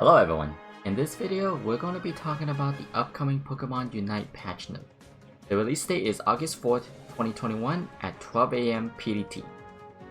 Hello everyone, in this video we're going to be talking about the upcoming Pokemon Unite patch note. The release date is August 4th, 2021 at 12 AM PDT.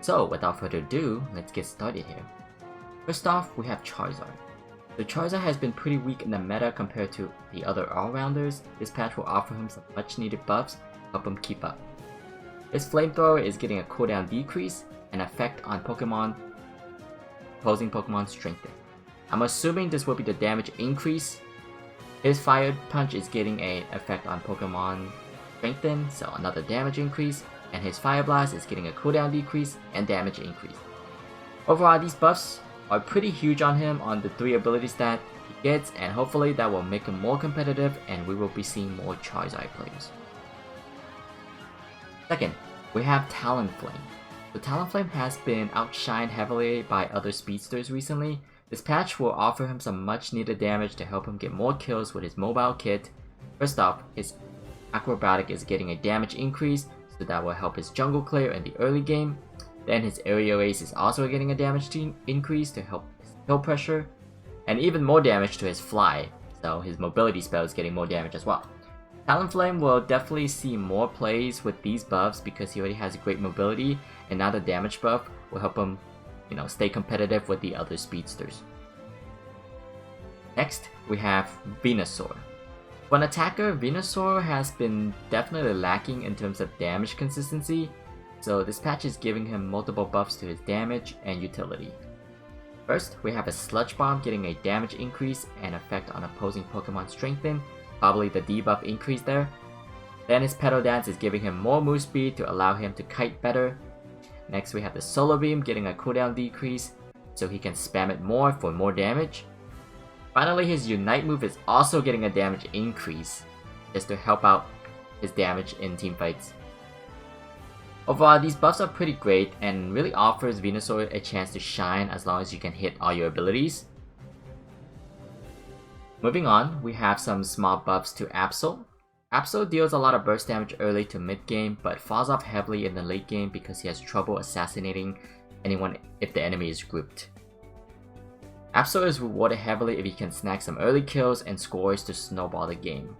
So without further ado, let's get started here. First off, we have Charizard. The Charizard has been pretty weak in the meta compared to the other all-rounders. This patch will offer him some much needed buffs to help him keep up. His Flamethrower is getting a cooldown decrease, an effect on opposing Pokemon strengthen. I'm assuming this will be the damage increase. His Fire Punch is getting an effect on Pokemon strengthen, so another damage increase, and his Fire Blast is getting a cooldown decrease and damage increase. Overall, these buffs are pretty huge on him on the 3 abilities that he gets, and hopefully that will make him more competitive and we will be seeing more Charizard players. Second, we have Talonflame. The Talonflame has been outshined heavily by other speedsters recently. This patch will offer him some much needed damage to help him get more kills with his mobile kit. First off, his Acrobatic is getting a damage increase, so that will help his jungle clear in the early game. Then his Aerial Ace is also getting a damage increase to help his kill pressure, and even more damage to his Fly, so his mobility spell is getting more damage as well. Talonflame will definitely see more plays with these buffs because he already has great mobility, and now the damage buff will help him stay competitive with the other speedsters. Next, we have Venusaur. For an attacker, Venusaur has been definitely lacking in terms of damage consistency, so this patch is giving him multiple buffs to his damage and utility. First, we have a Sludge Bomb getting a damage increase and effect on opposing Pokemon strengthen, probably the debuff increase there. Then his Petal Dance is giving him more move speed to allow him to kite better. Next, we have the Solar Beam getting a cooldown decrease, so he can spam it more for more damage. Finally, his Unite move is also getting a damage increase, just to help out his damage in teamfights. Overall, these buffs are pretty great and really offers Venusaur a chance to shine as long as you can hit all your abilities. Moving on, we have some small buffs to Absol. Absol deals a lot of burst damage early to mid game, but falls off heavily in the late game because he has trouble assassinating anyone if the enemy is grouped. Absol is rewarded heavily if he can snag some early kills and scores to snowball the game.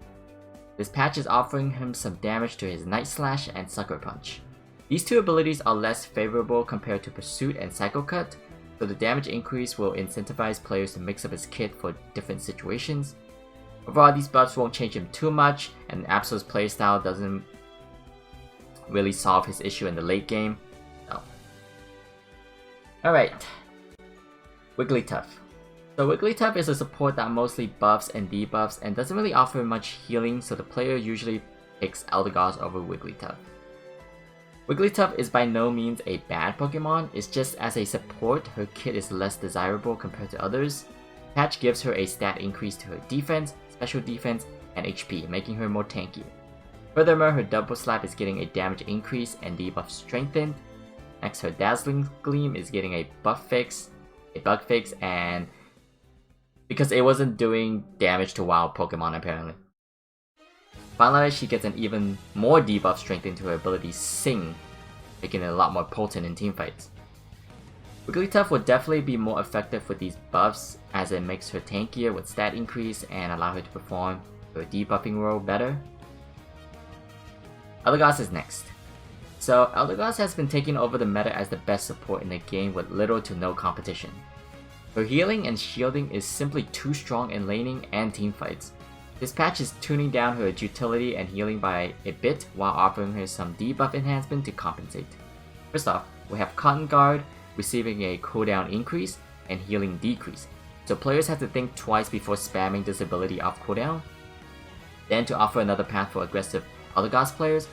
This patch is offering him some damage to his Night Slash and Sucker Punch. These two abilities are less favorable compared to Pursuit and Psycho Cut, so the damage increase will incentivize players to mix up his kit for different situations. Overall, these buffs won't change him too much, and Absol's playstyle doesn't really solve his issue in the late game. So. Alright, Wigglytuff. So Wigglytuff is a support that mostly buffs and debuffs and doesn't really offer much healing, so the player usually picks Eldergast over Wigglytuff. Wigglytuff is by no means a bad Pokemon, it's just as a support, her kit is less desirable compared to others. Patch gives her a stat increase to her defense, special defense, and HP, making her more tanky. Furthermore, her Double Slap is getting a damage increase and debuff strengthened. Next, her Dazzling Gleam is getting a bug fix, and because it wasn't doing damage to wild Pokemon apparently. Finally, she gets an even more debuff strengthened to her ability Sing, making it a lot more potent in teamfights. Wigglytuff would definitely be more effective with these buffs as it makes her tankier with stat increase and allow her to perform her debuffing role better. Eldergast is next. So Eldergast has been taking over the meta as the best support in the game with little to no competition. Her healing and shielding is simply too strong in laning and teamfights. This patch is tuning down her utility and healing by a bit while offering her some debuff enhancement to compensate. First off, we have Cotton Guard receiving a cooldown increase and healing decrease, so players have to think twice before spamming this ability off cooldown. Then to offer another path for aggressive Eldergast players,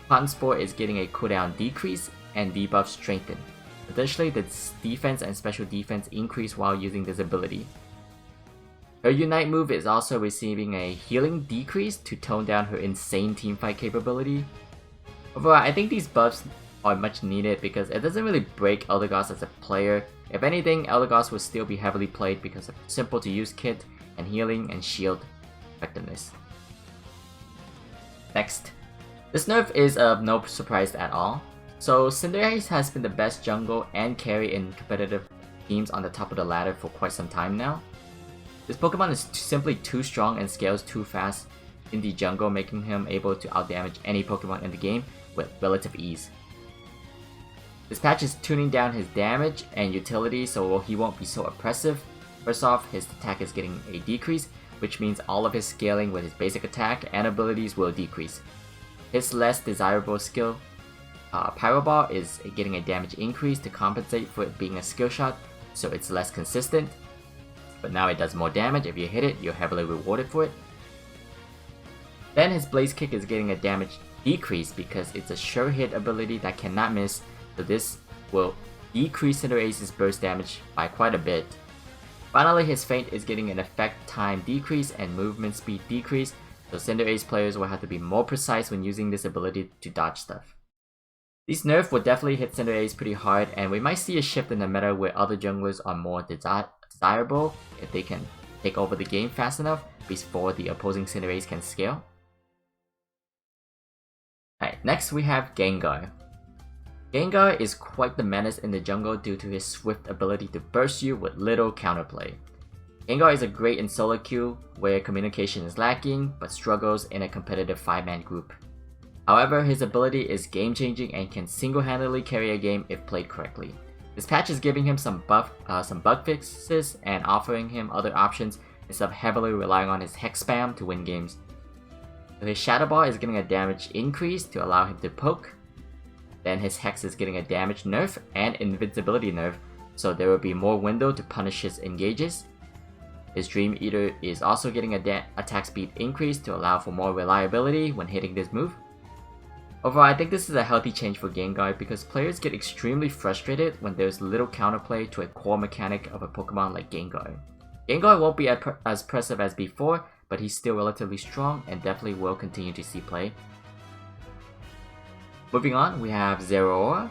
Cotton Sport is getting a cooldown decrease and debuff strengthen. Additionally, the defense and special defense increase while using this ability. Her Unite move is also receiving a healing decrease to tone down her insane teamfight capability. Overall, I think these buffs are much needed because it doesn't really break Eldergast as a player. If anything, Eldergast will still be heavily played because of simple to use kit and healing and shield effectiveness. Next, this nerf is of no surprise at all. So Cinderace has been the best jungle and carry in competitive teams on the top of the ladder for quite some time now. This Pokemon is simply too strong and scales too fast in the jungle, making him able to outdamage any Pokemon in the game with relative ease. This patch is tuning down his damage and utility so he won't be so oppressive. First off, his attack is getting a decrease, which means all of his scaling with his basic attack and abilities will decrease. His less desirable skill, Pyro Ball, is getting a damage increase to compensate for it being a skill shot, so it's less consistent. But now it does more damage. If you hit it, you're heavily rewarded for it. Then his Blaze Kick is getting a damage decrease because it's a sure hit ability that cannot miss, so this will decrease Cinderace's burst damage by quite a bit. Finally, his Feint is getting an effect time decrease and movement speed decrease, so Cinderace players will have to be more precise when using this ability to dodge stuff. These nerfs will definitely hit Cinderace pretty hard, and we might see a shift in the meta where other junglers are more desirable if they can take over the game fast enough before the opposing Cinderace can scale. Alright, next we have Gengar. Gengar is quite the menace in the jungle due to his swift ability to burst you with little counterplay. Gengar is a great in solo queue where communication is lacking but struggles in a competitive 5-man group. However, his ability is game changing and can single-handedly carry a game if played correctly. This patch is giving him some bug fixes and offering him other options instead of heavily relying on his Hex spam to win games. So his Shadow Ball is getting a damage increase to allow him to poke. Then his Hex is getting a damage nerf and invincibility nerf, so there will be more window to punish his engages. His Dream Eater is also getting a attack speed increase to allow for more reliability when hitting this move. Overall, I think this is a healthy change for Gengar because players get extremely frustrated when there's little counterplay to a core mechanic of a Pokemon like Gengar. Gengar won't be as impressive as before, but he's still relatively strong and definitely will continue to see play. Moving on, we have Zera.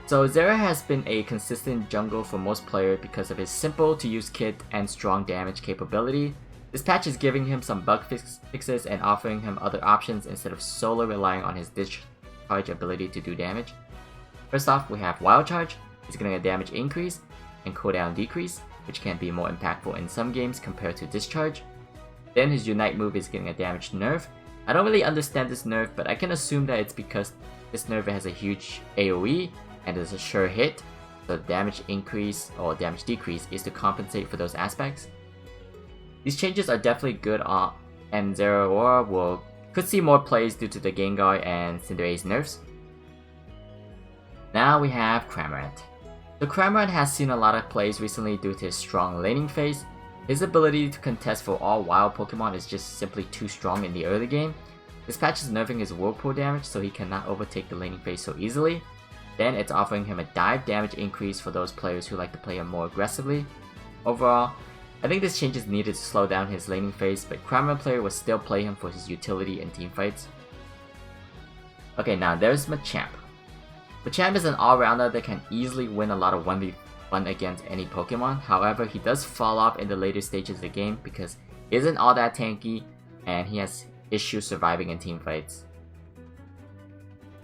So Zera has been a consistent jungle for most players because of his simple to use kit and strong damage capability. This patch is giving him some bug fixes and offering him other options instead of solely relying on his discharge ability to do damage. First off, we have Wild Charge. He's getting a damage increase and cooldown decrease, which can be more impactful in some games compared to Discharge. Then his Unite move is getting a damage nerf. I don't really understand this nerf, but I can assume that it's because this nerf has a huge AoE and is a sure hit, so damage increase or damage decrease is to compensate for those aspects. These changes are definitely good and Zera could see more plays due to the Gengar and Cinderace nerfs. Now we have Kramer. So Kramer has seen a lot of plays recently due to his strong laning phase. His ability to contest for all wild Pokemon is just simply too strong in the early game. This patch is nerfing his Whirlpool damage so he cannot overtake the laning phase so easily. Then it's offering him a dive damage increase for those players who like to play him more aggressively. Overall, I think this change is needed to slow down his laning phase, but Kramer player will still play him for his utility in teamfights. Okay, now there's Machamp. Machamp is an all-rounder that can easily win a lot of 1v1 against any Pokemon. However, he does fall off in the later stages of the game because he isn't all that tanky and he has issues surviving in teamfights.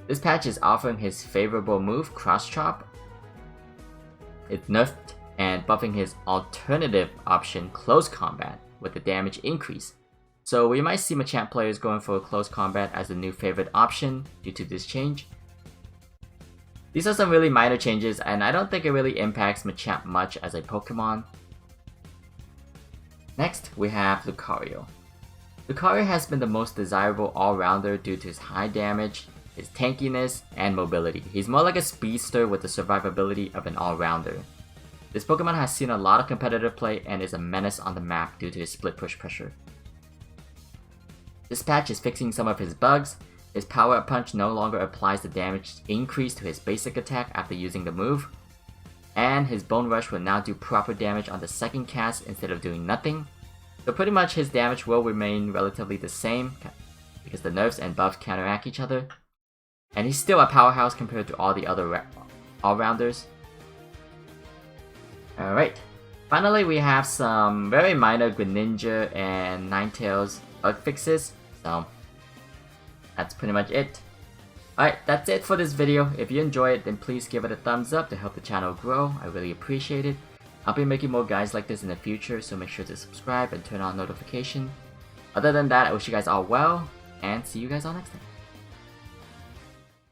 This patch is offering his favorable move, Cross Chop. It's nerfed and buffing his alternative option, Close Combat, with the damage increase. So we might see Machamp players going for Close Combat as the new favorite option due to this change. These are some really minor changes and I don't think it really impacts Machamp much as a Pokemon. Next, we have Lucario. Lucario has been the most desirable all-rounder due to his high damage, his tankiness, and mobility. He's more like a speedster with the survivability of an all-rounder. This Pokemon has seen a lot of competitive play and is a menace on the map due to his split push pressure. This patch is fixing some of his bugs. His Power Up Punch no longer applies the damage increase to his basic attack after using the move. And his Bone Rush will now do proper damage on the second cast instead of doing nothing. So pretty much his damage will remain relatively the same because the nerfs and buffs counteract each other. And he's still a powerhouse compared to all the other all-rounders. Alright, finally we have some very minor Greninja and Ninetales bug fixes, so that's pretty much it. Alright, that's it for this video. If you enjoyed it, then please give it a thumbs up to help the channel grow. I really appreciate it. I'll be making more guides like this in the future, so make sure to subscribe and turn on notification. Other than that, I wish you guys all well, and see you guys all next time.